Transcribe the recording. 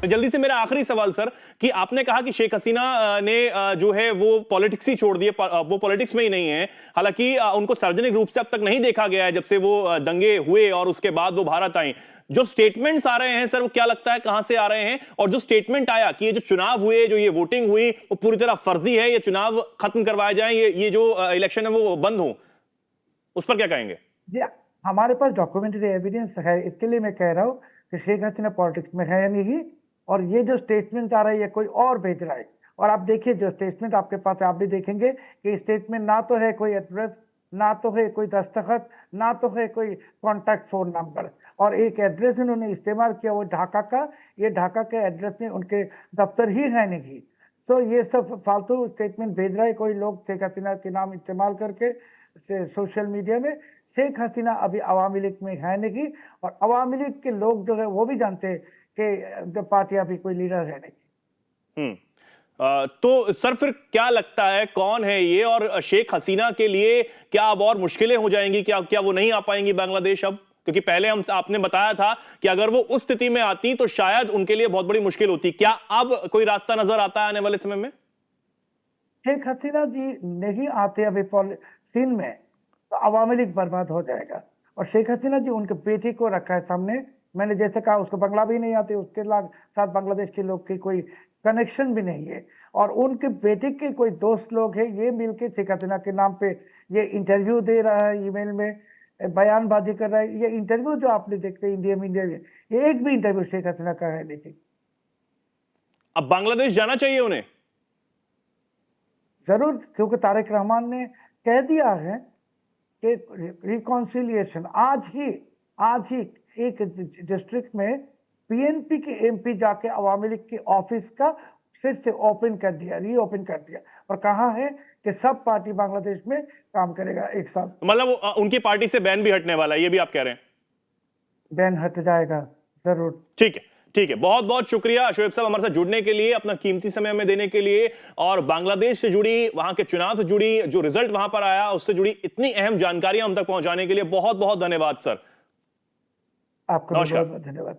जल्दी से मेरा आखिरी सवाल सर कि आपने कहा कि शेख हसीना ने जो है वो पॉलिटिक्स ही छोड़ दिए, वो पॉलिटिक्स में ही नहीं है। हालांकि उनको सार्वजनिक रूप से अब तक नहीं देखा गया है जब से वो दंगे हुए और उसके बाद वो भारत आई। जो स्टेटमेंट्स आ रहे हैं सर, वो क्या लगता है कहां से आ रहे हैं? और जो स्टेटमेंट आया कि ये जो चुनाव हुए, जो ये वोटिंग हुई, वो पूरी तरह फर्जी है, ये चुनाव खत्म करवाए जाए, ये जो इलेक्शन है वो बंद हो, उस पर क्या कहेंगे? जी, हमारे पास डॉक्यूमेंट्री एविडेंस है, इसके लिए मैं कह रहा हूँ कि शेख हसीना पॉलिटिक्स में है या नहीं। और ये जो स्टेटमेंट आ रहा है ये कोई और भेज रहा है। और आप देखिए जो स्टेटमेंट आपके पास है, आप भी देखेंगे कि स्टेटमेंट ना तो है कोई एड्रेस, ना तो है कोई दस्तखत, ना तो है कोई कॉन्टैक्ट फोन नंबर। और एक एड्रेस उन्होंने इस्तेमाल किया वो ढाका का। ये ढाका के एड्रेस में उनके दफ्तर ही है नहीं। सो ये सब फालतू स्टेटमेंट भेज रहा है कोई लोग शेख हसीना के नाम इस्तेमाल करके सोशल मीडिया में। शेख हसीना अभी अवामी लीग में है नहीं, और अवामी लीग के लोग जो है वो भी जानते हैं कि पार्टी अभी कोई लीडर है नहीं। तो सर फिर क्या लगता है कौन है ये, और शेख हसीना के लिए क्या अब और मुश्किलें हो जाएंगी? क्या वो नहीं आ पाएंगी बांग्लादेश अब? क्योंकि पहले आपने बताया था कि अगर वो उस स्थिति में आती तो शायद उनके लिए बहुत बड़ी मुश्किल होती। क्या अब कोई रास्ता नजर आता है आने वाले समय में? शेख हसीना जी नहीं आते अभी सीन में तो अवामी लीग बर्बाद हो जाएगा। और शेख हसीना जी उनके बेटी को रखा है सामने। मैंने जैसे कहा उसको बंगला भी नहीं आती, उसके साथ बांग्लादेश के लोग की कोई कनेक्शन भी नहीं है। और उनके बेटे के कोई दोस्त लोग हैं, ये मिलके शेख हसीना के नाम पे ये इंटरव्यू दे रहा है, ईमेल में बयानबाजी कर रहा है। ये इंटरव्यू जो आपने देखते हैं इंडिया में, ये एक भी इंटरव्यू शेख हसीना का है नहीं। अब बांग्लादेश जाना चाहिए उन्हें? जरूर, क्योंकि तारिक रहमान ने कह दिया है कि रिकॉन्सिलिएशन आज ही एक डिस्ट्रिक्ट में पीएनपी के एमपी जाके अवामी लीग के ऑफिस का फिर से रीओपन कर दिया। और कहा है कि सब पार्टी बांग्लादेश में काम करेगा एक साथ। मतलब उनकी पार्टी से बैन भी हटने वाला है, ये भी आप कह रहे हैं? बैन हट जाएगा जरूर। ठीक है, ठीक है। बहुत बहुत शुक्रिया शोएब साहब हमारे साथ जुड़ने के लिए, अपना कीमती समय हमें देने के लिए, और बांग्लादेश से जुड़ी, वहां के चुनाव से जुड़ी, जो रिजल्ट वहां पर आया उससे जुड़ी इतनी अहम जानकारियां हम तक पहुंचाने के लिए बहुत बहुत धन्यवाद सर। आपको बहुत बहुत धन्यवाद।